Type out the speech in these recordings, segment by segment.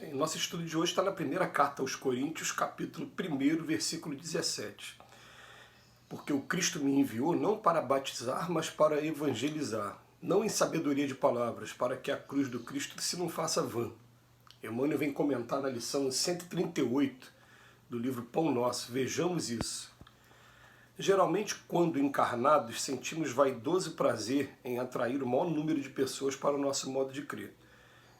Nosso estudo de hoje está na primeira carta aos Coríntios, capítulo 1, versículo 17. Porque o Cristo me enviou não para batizar, mas para evangelizar, não em sabedoria de palavras, para que a cruz do Cristo se não faça vã. Emmanuel vem comentar na lição 138 do livro Pão Nosso. Vejamos isso. Geralmente, quando encarnados, sentimos vaidoso prazer em atrair o maior número de pessoas para o nosso modo de crer.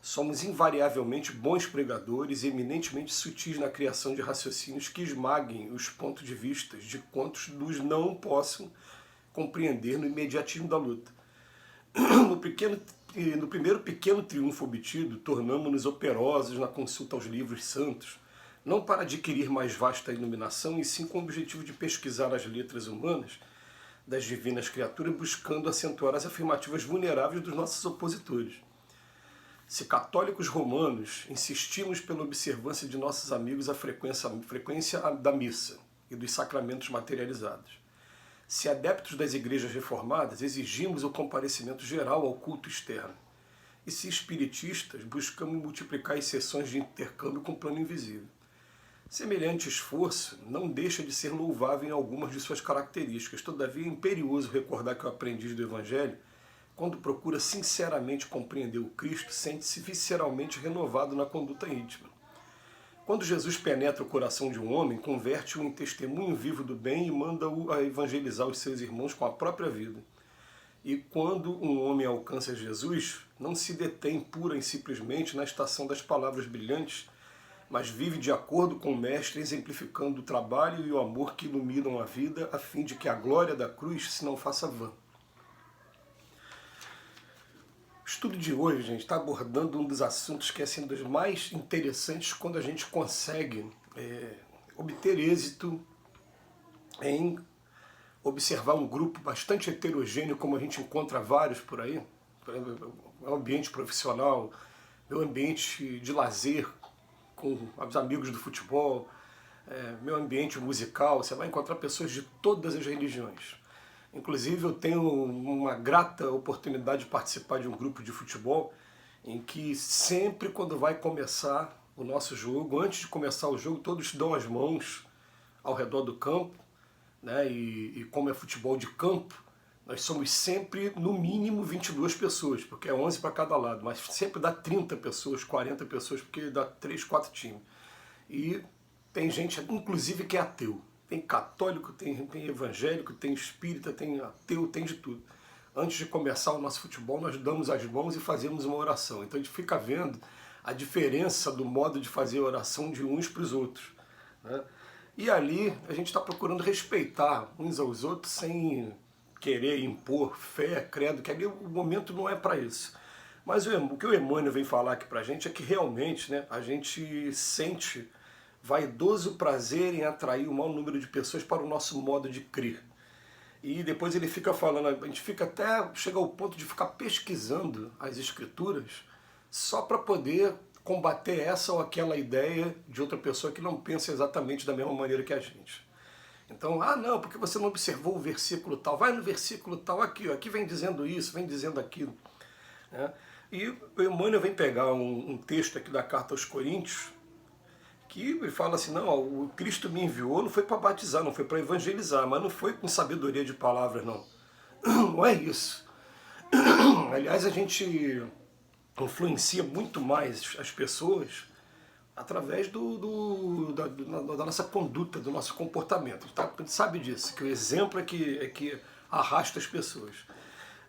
Somos invariavelmente bons pregadores e eminentemente sutis na criação de raciocínios que esmaguem os pontos de vista de quantos nos não possam compreender no imediatismo da luta. No primeiro pequeno triunfo obtido, tornamo-nos operosos na consulta aos livros santos, não para adquirir mais vasta iluminação, e sim com o objetivo de pesquisar as letras humanas das divinas criaturas, buscando acentuar as afirmativas vulneráveis dos nossos opositores. Se católicos romanos, insistimos pela observância de nossos amigos a frequência da missa e dos sacramentos materializados. Se adeptos das igrejas reformadas, exigimos o comparecimento geral ao culto externo. E se espiritistas, buscamos multiplicar as sessões de intercâmbio com o plano invisível. Semelhante esforço não deixa de ser louvável em algumas de suas características. Todavia é imperioso recordar que o aprendiz do Evangelho, quando procura sinceramente compreender o Cristo, sente-se visceralmente renovado na conduta íntima. Quando Jesus penetra o coração de um homem, converte-o em testemunho vivo do bem e manda-o a evangelizar os seus irmãos com a própria vida. E quando um homem alcança Jesus, não se detém pura e simplesmente na estação das palavras brilhantes, mas vive de acordo com o Mestre, exemplificando o trabalho e o amor que iluminam a vida, a fim de que a glória da cruz se não faça vã. O estudo de hoje, gente, está abordando um dos assuntos que é assim, dos mais interessantes quando a gente consegue obter êxito em observar um grupo bastante heterogêneo, como a gente encontra vários por aí, meu ambiente profissional, meu ambiente de lazer com os amigos do futebol, meu ambiente musical. Você vai encontrar pessoas de todas as religiões. Inclusive eu tenho uma grata oportunidade de participar de um grupo de futebol em que sempre quando vai começar o nosso jogo, antes de começar o jogo, todos dão as mãos ao redor do campo, né? E como é futebol de campo, nós somos sempre no mínimo 22 pessoas, porque é 11 para cada lado, mas sempre dá 30 pessoas, 40 pessoas, porque dá 3, 4 times. E tem gente, inclusive, que é ateu. Tem católico, tem evangélico, tem espírita, tem ateu, tem de tudo. Antes de começar o nosso futebol, nós damos as mãos e fazemos uma oração. Então a gente fica vendo a diferença do modo de fazer a oração de uns para os outros, né? E ali a gente está procurando respeitar uns aos outros sem querer impor fé, credo, que ali o momento não é para isso. Mas o que o Emmanuel vem falar aqui para a gente é que realmente, né, a gente sente vaidoso prazer em atrair o maior número de pessoas para o nosso modo de crer. E depois ele fica falando, a gente fica até, chega ao ponto de ficar pesquisando as escrituras só para poder combater essa ou aquela ideia de outra pessoa que não pensa exatamente da mesma maneira que a gente. Então, não, porque você não observou o versículo tal, vai no versículo tal, aqui vem dizendo isso, vem dizendo aquilo, né? E o Emmanuel vem pegar um texto aqui da carta aos Coríntios, que fala assim, não, o Cristo me enviou, não foi para batizar, não foi para evangelizar, mas não foi com sabedoria de palavras, não. Não é isso. Aliás, a gente influencia muito mais as pessoas através da nossa conduta, do nosso comportamento. A gente sabe disso, que o exemplo é que arrasta as pessoas.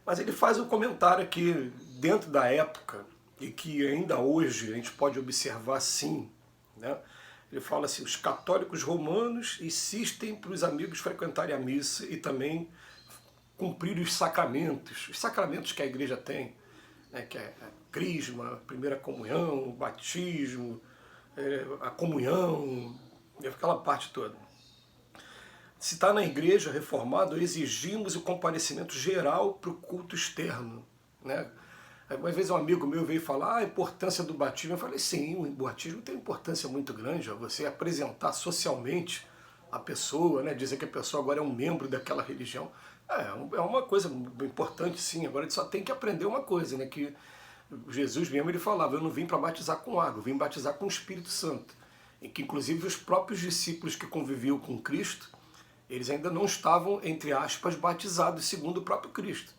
Mas ele faz um comentário aqui, dentro da época, e que ainda hoje a gente pode observar sim, né? Ele fala assim, os católicos romanos insistem para os amigos frequentarem a missa e também cumprir os sacramentos que a igreja tem, né? Que é a crisma, a primeira comunhão, o batismo, a comunhão, aquela parte toda. Se está na igreja reformada, exigimos o comparecimento geral para o culto externo, né? Uma vez um amigo meu veio falar a importância do batismo. Eu falei, sim, o batismo tem importância muito grande, você apresentar socialmente a pessoa, né, dizer que a pessoa agora é um membro daquela religião. É uma coisa importante, sim. Agora a gente só tem que aprender uma coisa, né, que Jesus mesmo ele falava, eu não vim para batizar com água, eu vim batizar com o Espírito Santo. E que inclusive os próprios discípulos que conviviam com Cristo, eles ainda não estavam, entre aspas, batizados segundo o próprio Cristo.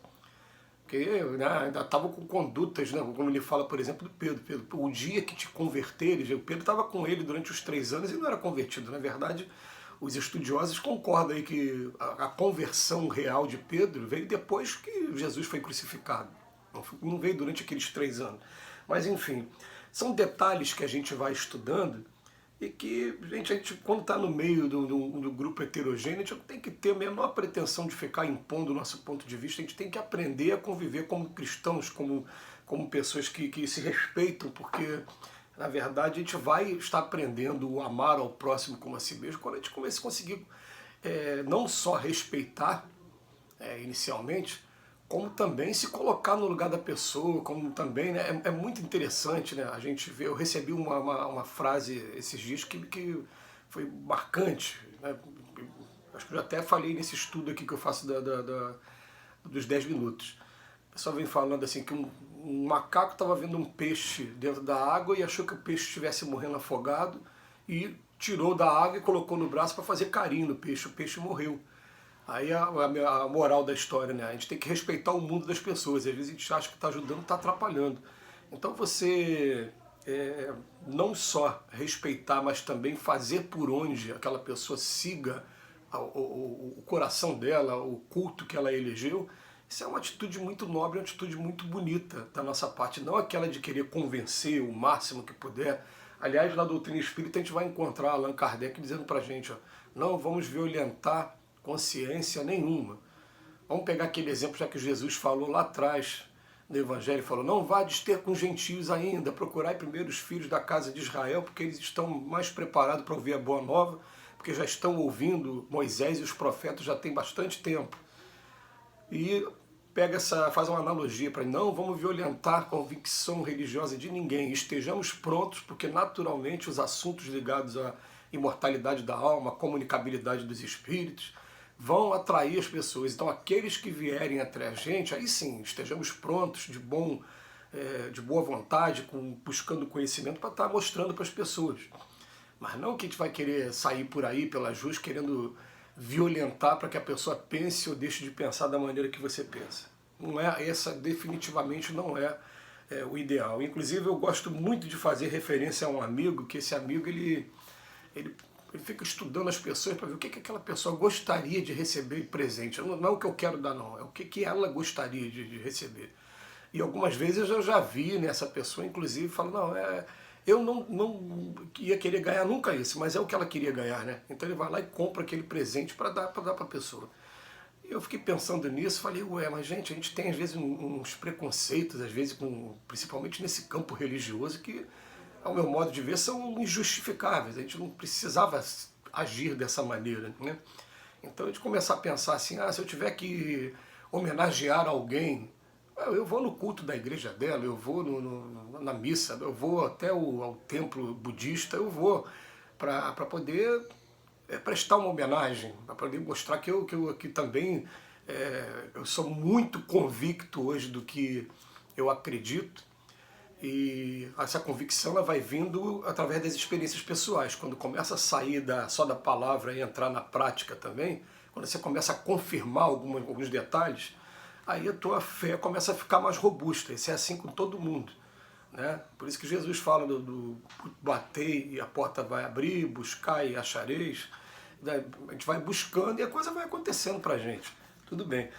Porque né, ainda estavam com condutas, né, como ele fala, por exemplo, do Pedro. Pedro, o dia que te converteres, o Pedro estava com ele durante os 3 anos e não era convertido. Na verdade, os estudiosos concordam aí que a conversão real de Pedro veio depois que Jesus foi crucificado. Não veio durante aqueles 3 anos. Mas enfim, são detalhes que a gente vai estudando e que a gente quando está no meio do grupo heterogêneo, a gente não tem que ter a menor pretensão de ficar impondo o nosso ponto de vista, a gente tem que aprender a conviver como cristãos, como pessoas que se respeitam, porque na verdade a gente vai estar aprendendo a amar ao próximo como a si mesmo quando a gente começa a conseguir não só respeitar inicialmente, como também se colocar no lugar da pessoa, como também, né, é muito interessante, né, a gente vê, eu recebi uma frase esses dias que foi marcante, né, acho que eu já até falei nesse estudo aqui que eu faço dos 10 minutos. O pessoal vem falando assim que um macaco estava vendo um peixe dentro da água e achou que o peixe estivesse morrendo afogado e tirou da água e colocou no braço para fazer carinho no peixe, o peixe morreu. Aí a moral da história, né? A gente tem que respeitar o mundo das pessoas. Às vezes a gente acha que está ajudando, está atrapalhando. Então você não só respeitar, mas também fazer por onde aquela pessoa siga o coração dela, o culto que ela elegeu, isso é uma atitude muito nobre, uma atitude muito bonita da nossa parte. Não aquela de querer convencer o máximo que puder. Aliás, na doutrina espírita a gente vai encontrar Allan Kardec dizendo pra gente, ó, não vamos violentar consciência nenhuma. Vamos pegar aquele exemplo já que Jesus falou lá atrás no Evangelho, falou, não vades ter com gentios ainda, procurai primeiro os filhos da casa de Israel, porque eles estão mais preparados para ouvir a boa nova, porque já estão ouvindo Moisés e os profetas já tem bastante tempo. E faz uma analogia para não vamos violentar a convicção religiosa de ninguém, estejamos prontos, porque naturalmente os assuntos ligados à imortalidade da alma, a comunicabilidade dos espíritos, vão atrair as pessoas. Então aqueles que vierem até a gente, aí sim, estejamos prontos, de boa vontade, buscando conhecimento para estar mostrando para as pessoas. Mas não que a gente vai querer sair por aí pelas ruas querendo violentar para que a pessoa pense ou deixe de pensar da maneira que você pensa. Não é, essa definitivamente não é o ideal. Inclusive eu gosto muito de fazer referência a um amigo, que esse amigo ele fica estudando as pessoas para ver o que aquela pessoa gostaria de receber de presente. Não é o que eu quero dar, não. É o que ela gostaria de receber. E algumas vezes eu já vi nessa pessoa, inclusive, falando, não, eu não ia querer ganhar nunca isso, mas é o que ela queria ganhar, né? Então ele vai lá e compra aquele presente para dar para a pessoa. E eu fiquei pensando nisso, falei, ué, mas gente, a gente tem às vezes uns preconceitos, às vezes, principalmente nesse campo religioso, que ao meu modo de ver, são injustificáveis. A gente não precisava agir dessa maneira, né? Então a gente começar a pensar assim, se eu tiver que homenagear alguém, eu vou no culto da igreja dela, eu vou na missa, eu vou até ao templo budista, eu vou para poder prestar uma homenagem, para poder mostrar que eu também eu sou muito convicto hoje do que eu acredito. E essa convicção ela vai vindo através das experiências pessoais. Quando começa a sair só da palavra e entrar na prática também, quando você começa a confirmar alguns detalhes, aí a tua fé começa a ficar mais robusta. Isso é assim com todo mundo, né? Por isso que Jesus fala do bater e a porta vai abrir, buscar e achareis. A gente vai buscando e a coisa vai acontecendo pra gente. Tudo bem.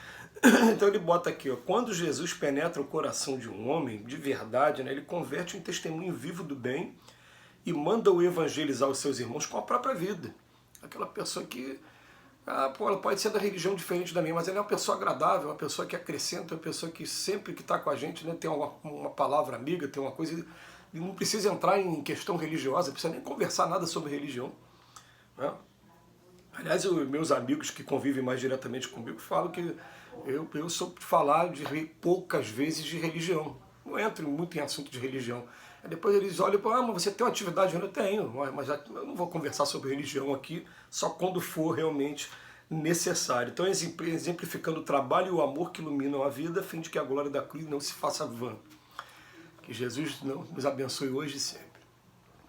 Então ele bota aqui, ó, quando Jesus penetra o coração de um homem, de verdade, né, ele converte em testemunho vivo do bem e manda-o evangelizar os seus irmãos com a própria vida. Aquela pessoa que, ela pode ser da religião diferente da minha, mas ela é uma pessoa agradável, uma pessoa que acrescenta, uma pessoa que sempre que está com a gente, né, tem uma palavra amiga, tem uma coisa, e não precisa entrar em questão religiosa, não precisa nem conversar nada sobre religião, né? Aliás, meus amigos que convivem mais diretamente comigo falam que eu sou de falar poucas vezes de religião. Não entro muito em assunto de religião. Aí depois eles olham e falam, mas você tem uma atividade? Eu tenho, mas eu não vou conversar sobre religião aqui, só quando for realmente necessário. Então, exemplificando o trabalho e o amor que iluminam a vida, a fim de que a glória da cruz não se faça vã. Que Jesus nos abençoe hoje e sempre.